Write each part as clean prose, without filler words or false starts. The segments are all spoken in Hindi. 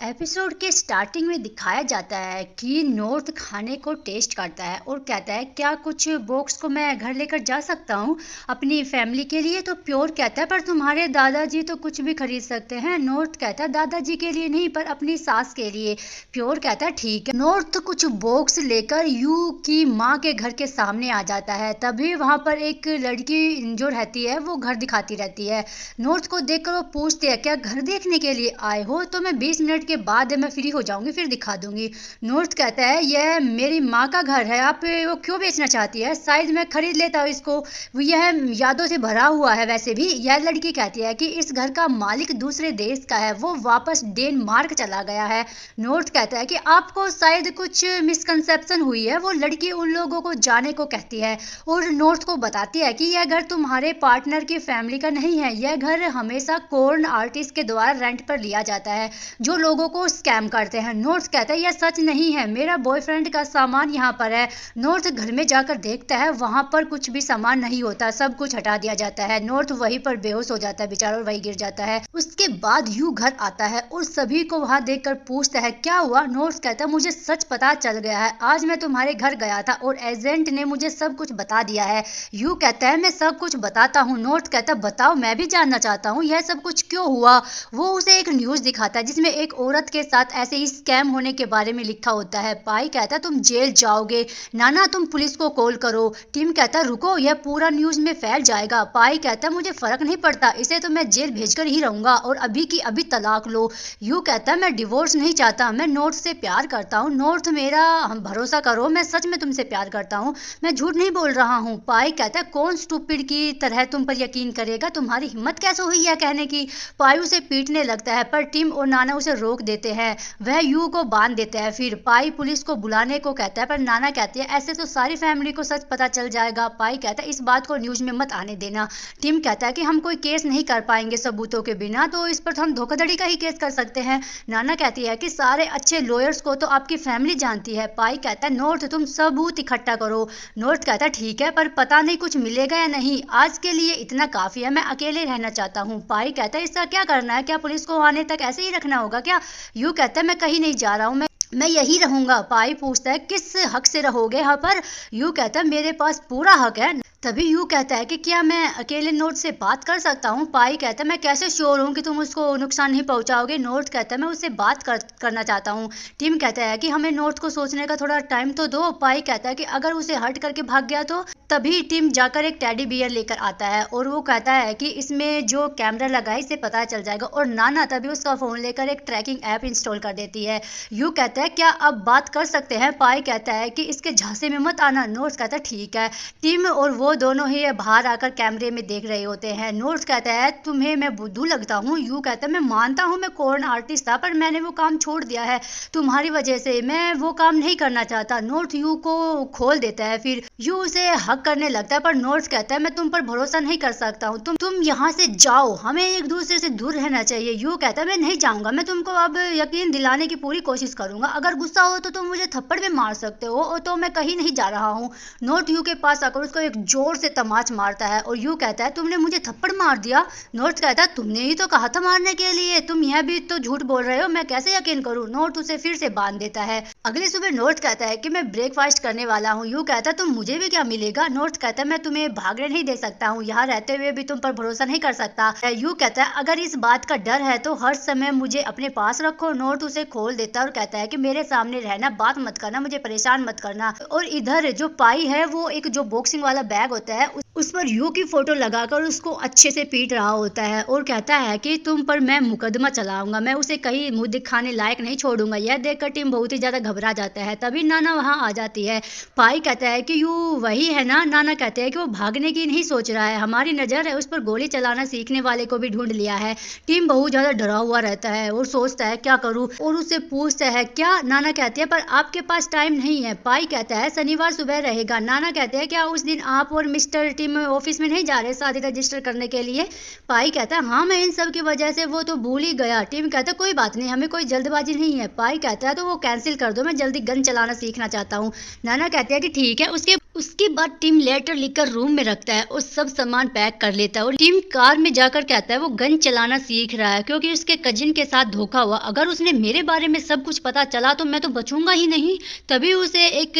एपिसोड के स्टार्टिंग में दिखाया जाता है कि नॉर्थ खाने को टेस्ट करता है और कहता है क्या कुछ बॉक्स को मैं घर लेकर जा सकता हूँ अपनी फैमिली के लिए। तो प्योर कहता है पर तुम्हारे दादाजी तो कुछ भी खरीद सकते हैं। नॉर्थ कहता है दादाजी के लिए नहीं पर अपनी सास के लिए। प्योर कहता है ठीक है। नॉर्थ कुछ बॉक्स लेकर यू की माँ के घर के सामने आ जाता है। तभी वहां पर एक लड़की जो रहती है वो घर दिखाती रहती है। नॉर्थ को देखकर वो पूछते हैं क्या घर देखने के लिए आए हो? तो मैं 20 मिनट के बाद मैं फ्री हो जाऊंगी फिर दिखा दूंगी। नॉर्थ कहता है यह मेरी माँ का घर है, आप वो क्यों बेचना चाहती है? शायद मैं खरीद लेता हूँ इसको, यह यादों से भरा हुआ है। वैसे भी यह लड़की कहती है कि इस घर का मालिक दूसरे देश का है, वो वापस डेनमार्क चला गया है। नॉर्थ कहता है कि आपको शायद कुछ मिसकंसेप्शन हुई है। वो लड़की उन लोगों को जाने को कहती है और नॉर्थ को बताती है कि यह घर तुम्हारे पार्टनर की फैमिली का नहीं है। यह घर हमेशा कॉर्न आर्टिस्ट के द्वारा रेंट पर लिया जाता है जो लोगों को स्कैम करते हैं। नॉर्थ कहता है यह सच नहीं है, मेरा बॉयफ्रेंड का सामान यहाँ पर है। नॉर्थ घर में जाकर देखता है वहां पर कुछ भी सामान नहीं होता, सब कुछ हटा दिया जाता है। नॉर्थ वहीं पर बेहोश हो जाता है बेचारा और वहीं गिर जाता है। उसके बाद यू घर आता है और सभी को वहां देखकर पूछता है क्या हुआ? नॉर्थ कहता है मुझे सच पता चल गया है, आज मैं तुम्हारे घर गया था और एजेंट ने मुझे सब कुछ बता दिया है। यू कहता है मैं सब कुछ बताता हूँ। नॉर्थ कहता है बताओ, मैं भी जानना चाहता हूँ यह सब कुछ क्यों हुआ। वो उसे एक न्यूज दिखाता है जिसमें एक औरत के साथ ऐसे ही स्कैम होने के बारे में लिखा होता है। पाई कहता है तुम जेल जाओगे। नाना तुम पुलिस को कॉल करो। टिम कहता है रुको, यह पूरा न्यूज में फैल जाएगा। पाई कहता है मुझे फर्क नहीं पड़ता, इसे तो मैं जेल भेजकर ही रहूंगा और अभी की अभी तलाक लो। यू कहता है मैं डिवोर्स नहीं चाहता, मैं नॉर्थ से प्यार करता हूँ। नॉर्थ मेरा भरोसा करो, मैं सच में तुमसे प्यार करता हूँ, मैं झूठ नहीं बोल रहा हूँ। पाई कहता है कौन स्टूपिड की तरह तुम पर यकीन करेगा, तुम्हारी हिम्मत कैसे हुई यह कहने की। पाई उसे पीटने लगता है पर टिम और नाना उसे रोक देते हैं। वह यू को बांध देता है। फिर पाई पुलिस को बुलाने को कहता है पर नाना कहती है ऐसे तो सारी फैमिली को सच पता चल जाएगा। पाई कहता है इस बात को न्यूज में मत आने देना। टिम कहता है कि हम कोई केस नहीं कर पाएंगे सबूतों के बिना, तो इस पर तो हम धोखाधड़ी का ही केस कर सकते हैं। नाना कहती है कि सारे अच्छे लॉयर्स को तो आपकी फैमिली जानती है। पाई कहता है नॉर्थ तुम सबूत इकट्ठा करो। नॉर्थ कहता है ठीक है पर पता नहीं कुछ मिलेगा या नहीं, आज के लिए इतना काफी है, मैं अकेले रहना चाहता हूँ। पाई कहता है इसका क्या करना है, क्या पुलिस को आने तक ऐसे ही रखना होगा क्या? यू कहता है मैं कहीं नहीं जा रहा हूँ, मैं यही रहूंगा। पाई पूछता है किस हक से रहोगे यहाँ पर? यू कहता है मेरे पास पूरा हक है। तभी यू कहता है कि क्या मैं अकेले नॉर्थ से बात कर सकता हूँ? पाई कहता है मैं कैसे श्योर हूँ कि तुम उसको नुकसान नहीं पहुंचाओगे? नॉर्थ कहता है मैं उससे बात करना चाहता हूँ। टिम कहता है कि हमें नॉर्थ को सोचने का थोड़ा टाइम तो दो। पाई कहता है कि अगर उसे हट करके भाग गया तो? तभी टिम जाकर एक टेडी बियर लेकर आता है और वो कहता है कि इसमें जो कैमरा लगा है इससे पता चल जाएगा। और नाना तभी उसका फोन लेकर एक ट्रैकिंग ऐप इंस्टॉल कर देती है। यू कहता है क्या अब बात कर सकते हैं? पाई कहता है कि इसके झांसे में मत आना। नॉर्थ कहता है ठीक है। टिम और वो दोनों ही बाहर आकर कैमरे में देख रहे होते हैं। नॉर्थ कहता है तुम्हें मैं बुद्धू लगता हूँ? यू कहता है मैं मानता हूँ मैं कॉर्न आर्टिस्ट था पर मैंने वो काम छोड़ दिया है तुम्हारी वजह से, मैं वो काम नहीं करना चाहता। नॉर्थ यू को खोल देता है। फिर यू उसे हक करने लगता है पर नॉर्थ कहता है मैं तुम पर भरोसा नहीं कर सकता हूँ, तुम यहाँ से जाओ, हमें एक दूसरे से दूर रहना चाहिए। यू कहता है मैं नहीं जाऊंगा, मैं तुमको अब यकीन दिलाने की पूरी कोशिश करूंगा, अगर गुस्सा हो तो तुम मुझे थप्पड़ भी मार सकते हो, तो मैं कहीं नहीं जा रहा हूँ। नॉर्थ यू के पास आकर उसको एक जोर से तमाच मारता है और यू कहता है तुमने मुझे थप्पड़ मार दिया? नॉर्थ कहता है तुमने ही तो कहा था मारने के लिए, तुम यह भी तो झूठ बोल रहे हो, मैं कैसे यकीन करूं? नॉर्थ उसे फिर से बांध देता है। अगली सुबह नॉर्थ कहता है कि मैं ब्रेकफास्ट करने वाला हूँ। यू कहता है तुम मुझे भी क्या मिलेगा? नॉर्थ कहता है मैं तुम्हें भागने नहीं दे सकता हूँ, यहाँ रहते हुए भी तुम पर भरोसा नहीं कर सकता। यू कहता है अगर इस बात का डर है तो हर समय मुझे अपने पास रखो। नॉर्थ उसे खोल देता है और कहता है कि मेरे सामने रहना, बात मत करना, मुझे परेशान मत करना। और इधर जो पाई है वो एक जो बॉक्सिंग वाला बैग होता है उस पर यू की फोटो लगाकर उसको अच्छे से पीट रहा होता है और कहता है कि तुम पर मैं मुकदमा चलाऊंगा, मैं उसे कहीं मुंह दिखाने लायक नहीं छोड़ूंगा। यह देखकर टिम बहुत ही ज्यादा घबरा जाता है। तभी नाना वहां आ जाती है। पाई कहता है कि यू वही है ना? नाना कहते हैं कि वो भागने की नहीं सोच रहा है, हमारी नजर है उस पर गोली चलाना सीखने वाले को भी ढूंढ लिया है। टिम बहुत ज्यादा डरा हुआ रहता है और सोचता है क्या करूं और उससे पूछता है क्या? नाना कहती है पर आपके पास टाइम नहीं है। पाई कहता है शनिवार सुबह रहेगा। नाना कहते हैं क्या उस दिन आप और मिस्टर टिम ऑफिस में नहीं जा रहे शादी रजिस्टर करने के लिए? पाई कहता है हाँ मैं इन सब की वजह से वो तो भूल ही गया। टिम कहता है कोई बात नहीं, हमें कोई जल्दबाजी नहीं है। पाई कहता है तो वो कैंसिल कर दो, मैं जल्दी गन चलाना सीखना चाहता हूँ। नाना कहते हैं कि ठीक है। उसके बाद टिम लेटर लिखकर रूम में रखता है और सब सामान पैक कर लेता है और टिम कार में जाकर कहता है वो गन चलाना सीख रहा है क्योंकि उसके कजिन के साथ धोखा हुआ। अगर उसने मेरे बारे में सब कुछ पता चला तो मैं तो बचूंगा ही नहीं। तभी उसे एक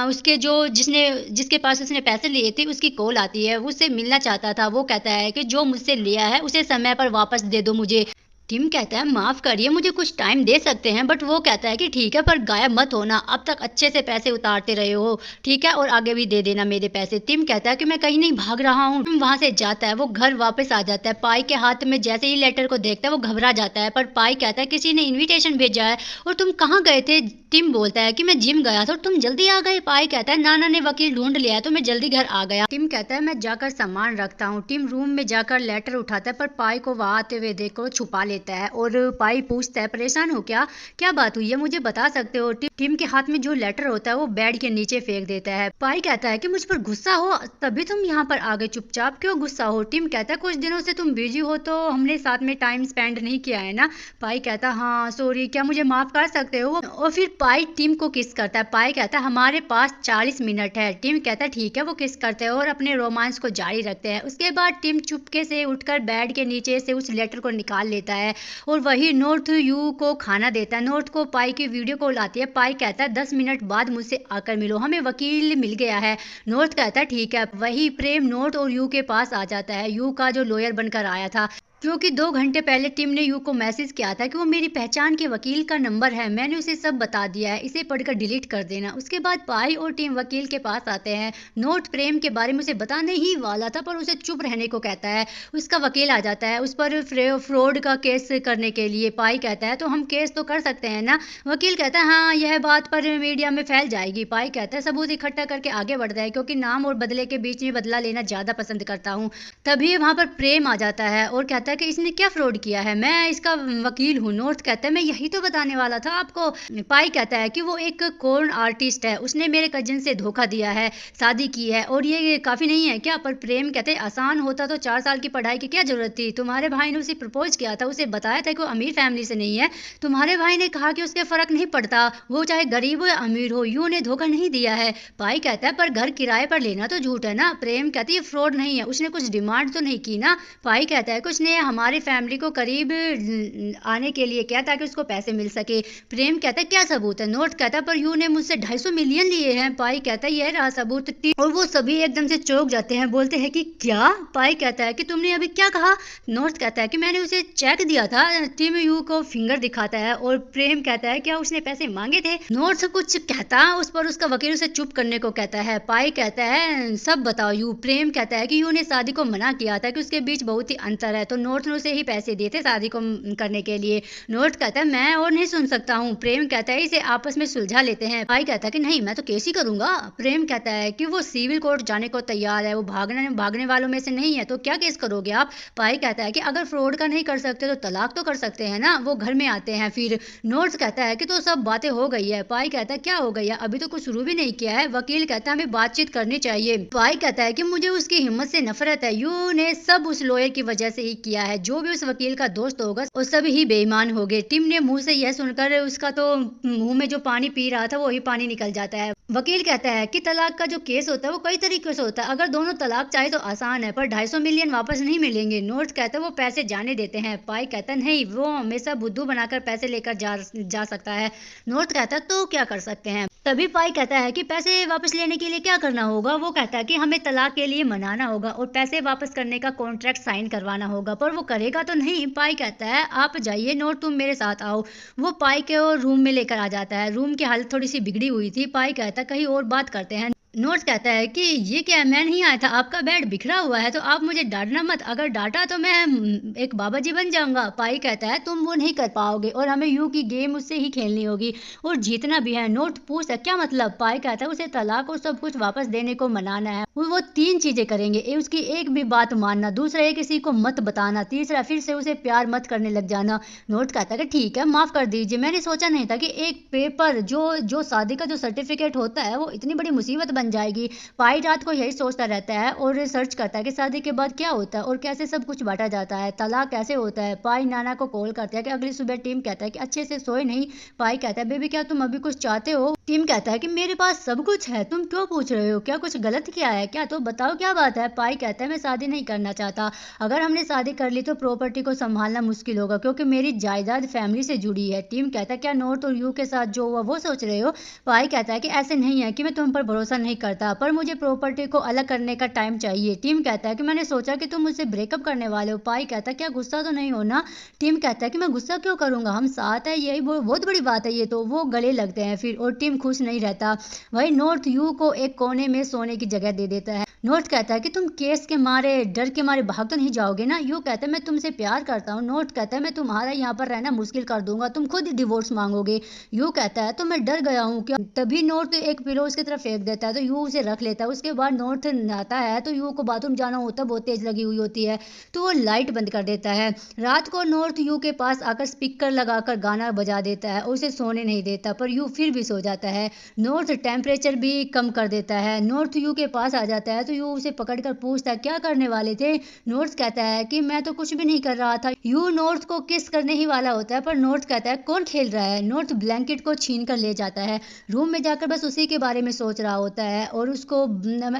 उसके जो जिसके पास उसने पैसे लिए थे उसकी कॉल आती है। वो उससे मिलना चाहता था। वो कहता है कि जो मुझसे लिया है उसे समय पर वापस दे दो मुझे। टिम कहता है माफ करिए, मुझे कुछ टाइम दे सकते हैं। बट वो कहता है कि ठीक है पर गायब मत होना, अब तक अच्छे से पैसे उतारते रहे हो, ठीक है, और आगे भी दे देना मेरे पैसे। टिम कहता है कि मैं कहीं नहीं भाग रहा हूँ। टिम वहां से जाता है, वो घर वापस आ जाता है। पाई के हाथ में जैसे ही लेटर को देखता है वो घबरा जाता है। पर पाई कहता है किसी ने इन्विटेशन भेजा है। और तुम कहाँ गए थे? टिम बोलता है कि मैं जिम गया था और तुम जल्दी आ गए। पाई कहता है नाना ने वकील ढूंढ लिया है तो मैं जल्दी घर आ गया। टिम कहता है मैं जाकर सामान रखता हूँ। टिम रूम में जाकर लेटर उठाता है पर पाई को वहां आते हुए देखकर वो छुपा लेता है। और पाई पूछता है परेशान हो क्या, क्या बात हुई है, मुझे बता सकते हो? टिम के हाथ में जो लेटर होता है वो बेड के नीचे फेंक देता है। पाई कहता है कि मुझ पर गुस्सा हो, तभी तुम यहाँ पर आ गए, चुपचाप क्यों गुस्सा हो? टिम कहता है कुछ दिनों से तुम बिजी हो तो हमने साथ में टाइम स्पेंड नहीं किया है ना। पाई कहता है हाँ सॉरी, क्या मुझे माफ कर सकते हो? और फिर पाई टिम को किस करता है। पाई कहता है हमारे पास 40 मिनट है। टिम कहता है ठीक है। वो किस करते हैं और अपने रोमांस को जारी रखते हैं। उसके बाद टिम चुपके से उठकर बेड के नीचे से उस लेटर को निकाल लेता है और वही नॉर्थ यू को खाना देता है। नॉर्थ को पाई की वीडियो कॉल आती है। पाई कहता है 10 मिनट बाद मुझसे आकर मिलो, हमें वकील मिल गया है। नॉर्थ कहता है ठीक है। वही प्रेम नॉर्थ और यू के पास आ जाता है, यू का जो लॉयर बनकर आया था, क्योंकि 2 घंटे पहले टिम ने यू को मैसेज किया था कि वो मेरी पहचान के वकील का नंबर है। मैंने उसे सब बता दिया है, इसे पढ़कर डिलीट कर देना। उसके बाद पाई और टिम वकील के पास आते हैं। नॉर्थ प्रेम के बारे में उसे बताने ही वाला था पर उसे चुप रहने को कहता है। उसका वकील आ जाता है उस पर फ्रॉड का केस करने के लिए। पाई कहता है तो हम केस तो कर सकते हैं ना? वकील कहता है हाँ यह बात पर मीडिया में फैल जाएगी। पाई कहता है सबूत इकट्ठा करके आगे बढ़ता है क्योंकि नाम और बदले के बीच में बदला लेना ज्यादा पसंद करता हूँ। तभी वहां पर प्रेम आ जाता है और कहता है कि इसने क्या फ्रॉड किया है, मैं इसका वकील हूँ। नॉर्थ कहता है मैं यही तो बताने वाला था आपको। पाई कहता है कि वो एक कॉर्न आर्टिस्ट है, उसने मेरे कजिन से धोखा दिया है, शादी की है और ये काफी नहीं है क्या? पर प्रेम कहते हैं आसान होता तो 4 साल की पढ़ाई की क्या जरूरत थी? तुम्हारे भाई ने उसे प्रपोज किया था, उसे बताया था कि वो अमीर फैमिली से नहीं है। तुम्हारे भाई ने कहा कि उसके फर्क नहीं पड़ता वो चाहे गरीब हो या अमीर हो, यू ने धोखा नहीं दिया है। पाई कहता है पर घर किराए पर लेना तो झूठ है ना। प्रेम कहती है फ्रॉड नहीं है, उसने कुछ डिमांड तो नहीं की ना। पाई कहता है कुछ ने हमारे फैमिली को करीब आने के लिए किया ताकि उसको पैसे मिल सके। प्रेम कहता है क्या सबूत है? नॉर्थ कहता है पर यू ने मुझसे 250 मिलियन लिए हैं। पाई कहता है यह रहा सबूत। और वो सभी एकदम से चौंक जाते हैं, बोलते हैं कि क्या? पाई कहता है कि तुमने अभी क्या कहा? नॉर्थ कहता है कि मैंने उसे चेक दिया था। टिम यू को फिंगर दिखाता है और प्रेम कहता है क्या उसने पैसे मांगे थे? नॉर्थ कुछ कहता उस पर उसका वकील उसे चुप करने को कहता है। पाई कहता है सब बताओ यू। प्रेम कहता है कि यू ने शादी को मना किया था कि उसके बीच बहुत ही अंतर है तो नॉर्थ ने उसे ही पैसे दिए थे शादी को करने के लिए। नॉर्थ कहता है मैं और नहीं सुन सकता हूँ। प्रेम कहता है इसे आपस में सुलझा लेते हैं। पाई कहता है कि नहीं मैं तो केस ही करूंगा। प्रेम कहता है कि वो सिविल कोर्ट जाने को तैयार है, वो भागने वालों में से नहीं है, तो क्या केस करोगे आप? पाई कहता है कि अगर फ्रॉड का नहीं कर सकते तो तलाक तो कर सकते हैं ना। वो घर में आते हैं फिर। नॉर्थ कहता है कि तो सब बातें हो गई है। पाई कहता है क्या हो गई है, अभी तो कुछ शुरू भी नहीं किया है। वकील कहता है हमें बातचीत करनी चाहिए। पाई कहता है कि मुझे उसकी हिम्मत से नफरत है, यू ने सब उस लॉयर की वजह से ही किया है, जो भी उस वकील का दोस्त होगा वो सब ही बेईमान हो गए। टिम ने मुंह से यह सुनकर उसका तो मुंह में जो पानी पी रहा था वही पानी निकल जाता है। वकील कहता है कि तलाक का जो केस होता है वो कई तरीकों से होता है, अगर दोनों तलाक चाहे तो आसान है पर 250 मिलियन वापस नहीं मिलेंगे। नॉर्थ कहता है वो पैसे जाने देते हैं। पाई कहता है नहीं, वो हमेशा बुद्धू बनाकर पैसे लेकर जा सकता है। नॉर्थ कहता है तो क्या कर सकते हैं? तभी पाई कहता है कि पैसे वापस लेने के लिए क्या करना होगा? वो कहता है कि हमें तलाक के लिए मनाना होगा और पैसे वापस करने का कॉन्ट्रैक्ट साइन करवाना होगा, पर वो करेगा तो नहीं। पाई कहता है आप जाइए नॉर्थ, तुम मेरे साथ आओ। वो पाई के रूम में लेकर आ जाता है। रूम की हालत थोड़ी सी बिगड़ी हुई थी। पाई कहता है कहीं और बात करते हैं। नॉर्थ कहता है कि ये क्या, मैं नहीं आया था, आपका बेड बिखरा हुआ है तो आप मुझे डांटना मत, अगर डांटा तो मैं एक बाबा जी बन जाऊंगा। पाई कहता है तुम वो नहीं कर पाओगे और हमें यू की गेम उससे ही खेलनी होगी और जीतना भी है। नॉर्थ पूछता है क्या मतलब? पाई कहता है उसे तलाक और सब कुछ वापस देने को मनाना है। वो 3 चीजें करेंगे, उसकी एक भी बात मानना, दूसरा है किसी को मत बताना, तीसरा फिर से उसे प्यार मत करने लग जाना। नॉर्थ कहता है कि ठीक है माफ कर दीजिए, मैंने सोचा नहीं था कि एक पेपर जो शादी का जो सर्टिफिकेट होता है वो इतनी बड़ी मुसीबत बन जाएगी। पाई रात को यही सोचता रहता है और सर्च करता है कि शादी के बाद क्या होता है और कैसे सब कुछ बांटा जाता है, तलाक कैसे होता है। पाई नाना को कॉल करता है कि अगली सुबह। टिम कहता है कि अच्छे से सोए नहीं। पाई कहता है बेबी क्या तुम अभी कुछ चाहते हो? टिम कहता है कि मेरे पास सब कुछ है, तुम क्यों पूछ रहे हो? क्या कुछ गलत किया है क्या? तो बताओ क्या बात है। पाई कहता है मैं शादी नहीं करना चाहता। अगर हमने शादी कर ली तो प्रॉपर्टी को संभालना मुश्किल होगा क्योंकि मेरी जायदाद फैमिली से जुड़ी है। टिम कहता है क्या नॉर्थ और यू के साथ जो हुआ वो सोच रहे हो? पाई कहता है कि ऐसे नहीं है कि मैं तुम पर भरोसा नहीं करता, पर मुझे प्रॉपर्टी को अलग करने का टाइम चाहिए। टिम कहता है कि मैंने सोचा कि तुम मुझसे ब्रेकअप करने वाले हो। पाई कहता है क्या गुस्सा तो नहीं हो ना? टिम कहता है कि मैं गुस्सा क्यों करूंगा, हम साथ है, यही बहुत बड़ी बात है ये तो। वो गले लगते हैं फिर और टिम खुश नहीं रहता। वही नॉर्थ यू को एक कोने में सोने की जगह दे देता है। नॉर्थ कहता है कि तुम केस के मारे डर के मारे भाग तो नहीं जाओगे ना? यू कहता है मैं तुमसे प्यार करता हूँ। नॉर्थ कहता है मैं तुम्हारा यहाँ पर रहना मुश्किल कर दूंगा, तुम खुद डिवोर्स मांगोगे। यू कहता है तो मैं डर गया हूँ क्या? तभी नॉर्थ एक पिलो उसकी तरफ फेंक देता है तो यू उसे रख लेता है। उसके बाद नॉर्थ नहाता है तो यू को बाथरूम जाना होता है, बहुत तेज लगी हुई होती है तो वो लाइट बंद कर देता है। रात को नॉर्थ यू के पास आकर स्पीकर लगाकर गाना बजा देता है और उसे सोने नहीं देता, पर यू फिर भी सो जाता है। नॉर्थ टेम्परेचर भी कम कर देता है। नॉर्थ यू के पास आ जाता है तो यू उसे पकड़कर पूछता है क्या करने वाले थे? नॉर्थ कहता है कि मैं तो कुछ भी नहीं कर रहा था। यू नॉर्थ को किस करने ही वाला होता है पर नॉर्थ कहता है कौन खेल रहा है? नॉर्थ ब्लैंकेट को छीन कर ले जाता है। रूम में जाकर बस उसी के बारे में सोच रहा होता है और उसको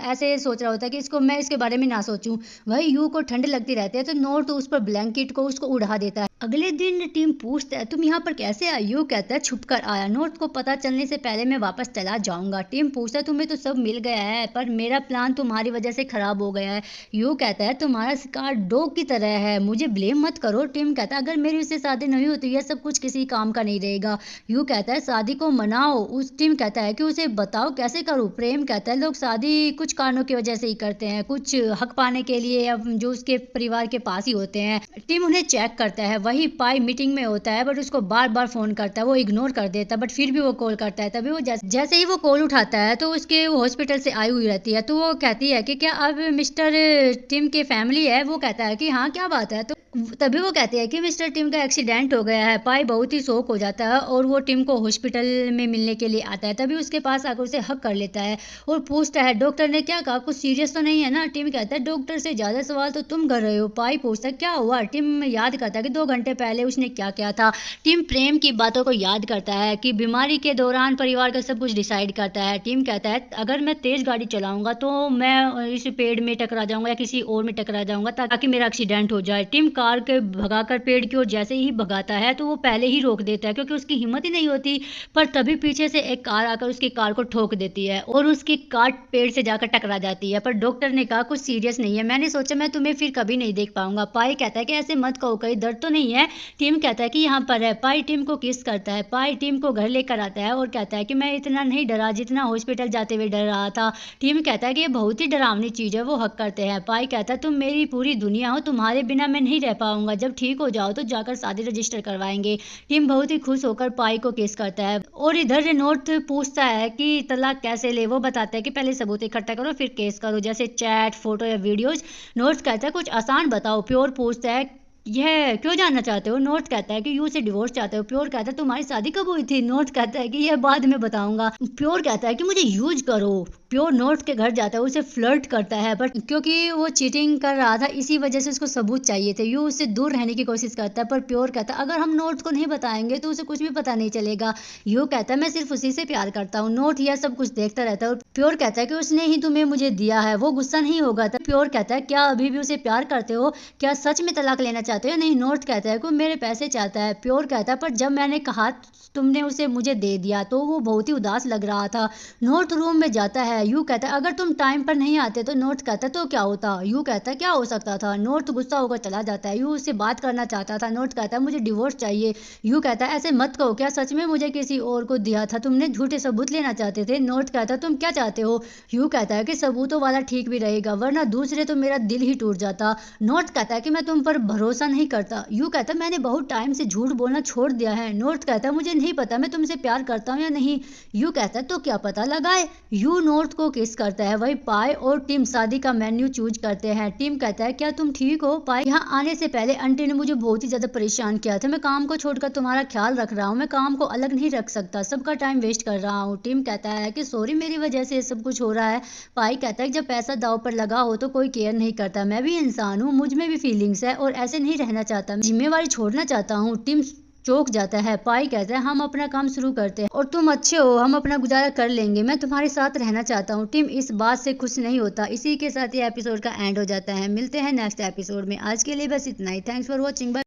ऐसे सोच रहा होता है कि मैं इसके बारे में ना सोचूं। वही यू को ठंड लगती रहती है तो नॉर्थ उस पर ब्लैंकेट को उसको उड़ा देता है। अगले दिन टीम पूछता है तुम यहाँ पर कैसे आए? यू कहता है छुप कर आया, नॉर्थ को पता चलने से पहले मैं वापस चला जाऊंगा। टीम पूछता है तुम्हें तो सब मिल गया है पर मेरा प्लान तुम्हारी वजह से खराब हो गया है। यू कहता है तुम्हारा शिकार डॉग की तरह है, मुझे ब्लेम मत करो। टीम कहता है अगर मेरी उससे शादी नहीं होती यह सब कुछ किसी काम का नहीं रहेगा। यू कहता है शादी को मनाओ। उस टीम कहता है कि उसे बताओ कैसे करूँ। प्रेम कहता है लोग शादी कुछ कारणों की वजह से ही करते हैं, कुछ हक पाने के लिए या जो उसके परिवार के पास ही होते हैं। टीम उन्हें चेक करता है। वही पाई मीटिंग में होता है बट उसको बार बार फोन करता है, वो इग्नोर कर देता है बट फिर भी वो कॉल करता है। तभी वो जैसे ही वो कॉल उठाता है तो उसके वो हॉस्पिटल से आई हुई रहती है तो वो कहती है कि क्या अब मिस्टर टिम की फैमिली है? वो कहता है कि हाँ क्या बात है? तो तभी वो कहते हैं कि मिस्टर टिम का एक्सीडेंट हो गया है। पाई बहुत ही शौक हो जाता है और वो टिम को हॉस्पिटल में मिलने के लिए आता है। तभी उसके पास आकर उसे हक कर लेता है और पूछता है डॉक्टर ने क्या कहा, कुछ सीरियस तो नहीं है ना? टिम कहता है डॉक्टर से ज्यादा सवाल तो तुम कर रहे हो। पाई पूछता है क्या हुआ? टिम याद करता है कि 2 घंटे पहले उसने क्या किया था। टिम प्रेम की बातों को याद करता है कि बीमारी के दौरान परिवार का सब कुछ डिसाइड करता है। टिम कहता है अगर मैं तेज गाड़ी चलाऊंगा तो मैं इस पेड़ में टकरा जाऊंगा या किसी और में टकरा जाऊंगा ताकि मेरा एक्सीडेंट हो जाए। टिम कार के भगाकर पेड़ की ओर जैसे ही भगाता है तो वो पहले ही रोक देता है क्योंकि उसकी हिम्मत ही नहीं होती, पर तभी पीछे से एक कार आकर उसकी कार को ठोक देती है और उसकी कार पेड़ से जाकर टकरा जाती है। पर डॉक्टर ने कहा कुछ सीरियस नहीं है, मैंने सोचा मैं तुम्हें फिर कभी नहीं देख पाऊंगा। पाई कहता है कि ऐसे मत कहो, कहीं दर्द तो नहीं है? टिम कहता है कि यहाँ पर है। पाई टिम को किस करता है। पाई टिम को घर लेकर आता है और कहता है कि मैं इतना नहीं डरा जितना हॉस्पिटल जाते हुए डर रहा था। टिम कहता है कि ये बहुत ही डरावनी चीज है। वो हक करते हैं। पाई कहता है तुम मेरी पूरी दुनिया हो, तुम्हारे बिना मैं नहीं रह पाऊंगा, जब ठीक हो जाओ तो जाकर शादी रजिस्टर करवाएंगे। टिम बहुत ही खुश होकर पाई को किस करता है और इधर नॉर्थ पूछता है कि तलाक कैसे ले। वो बताता है कि पहले सबूत इकट्ठा करो फिर केस करो, जैसे चैट, फोटो या वीडियोज। नॉर्थ कहता है कुछ आसान बताओ। प्योर पूछता है यह क्यों जानना चाहते हो? नॉर्थ कहता है कि यू से डिवोर्स चाहते हो। प्योर कहता है तुम्हारी शादी कब हुई थी? नॉर्थ कहता है कि यह बाद में बताऊंगा। प्योर कहता है कि मुझे यूज करो। प्योर नॉर्थ के घर जाता है, उसे फ्लर्ट करता है बट क्योंकि वो चीटिंग कर रहा था इसी वजह से उसको सबूत चाहिए थे। यू उससे दूर रहने की कोशिश करता है पर प्योर कहता है अगर हम नॉर्थ को नहीं बताएंगे तो उसे कुछ भी पता नहीं चलेगा। यू कहता है मैं सिर्फ उसी से प्यार करता हूँ। नॉर्थ यह सब कुछ देखता रहता है और प्योर कहता है कि उसने ही तुम्हें मुझे दिया है, वो गुस्सा नहीं होगा। प्योर कहता है क्या अभी भी उसे प्यार करते हो? क्या सच में तलाक लेना चाहते हो? नहीं। नॉर्थ कहता है कि मेरे पैसे चाहता है। प्योर कहता है पर जब मैंने कहा तुमने उसे मुझे दे दिया तो वो बहुत ही उदास लग रहा था। नॉर्थ रूम में जाता है। यू कहता है अगर तुम टाइम पर नहीं आते तो। नॉर्थ कहता है तो क्या होता? यू कहता है क्या हो सकता था? नॉर्थ गुस्सा होकर चला जाता है। यू उससे बात करना चाहता था। नॉर्थ कहता है मुझे डिवोर्स चाहिए। यू कहता है ऐसे मत कहो, क्या सच में मुझे किसी और को दिया था? तुमने झूठे सबूत लेना चाहते थे। नॉर्थ कहता है तुम क्या चाहते हो? यू कहता है कि सबूतों वाला ठीक भी रहेगा वरना दूसरे तो मेरा दिल ही टूट जाता। नॉर्थ कहता है कि मैं तुम पर भरोसा नहीं करता। यू कहता है मैंने बहुत टाइम से झूठ बोलना छोड़ दिया है। नॉर्थ कहता है मुझे नहीं पता मैं तुमसे प्यार करता हूँ या नहीं। यू कहता है तो क्या पता लगाए। यू नॉर्थ को किस करता है। वही पाई और टिम शादी का मेन्यू चूज करते हैं। टिम कहता है क्या तुम ठीक हो। पाई यहाँ आने से पहले आंटी ने मुझे बहुत ही ज्यादा परेशान किया था। मैं काम को छोड़कर तुम्हारा ख्याल रख रहा हूँ। मैं काम को अलग नहीं रख सकता। सबका टाइम वेस्ट कर रहा हूँ। टिम कहता है कि सॉरी मेरी वजह से ये सब कुछ हो रहा है। पाई कहता है जब पैसा दाव पर लगा हो तो कोई केयर नहीं करता। मैं भी इंसान हूँ मुझ में भी फीलिंग्स है और ऐसे नहीं रहना चाहता। जिम्मेवारी छोड़ना चाहता हूँ। टिम चौंक जाता है। पाई कहता है हम अपना काम शुरू करते हैं और तुम अच्छे हो हम अपना गुजारा कर लेंगे। मैं तुम्हारे साथ रहना चाहता हूँ। टिम इस बात से खुश नहीं होता। इसी के साथ ये एपिसोड का एंड हो जाता है। मिलते हैं नेक्स्ट एपिसोड में। आज के लिए बस इतना ही। Thanks for watching.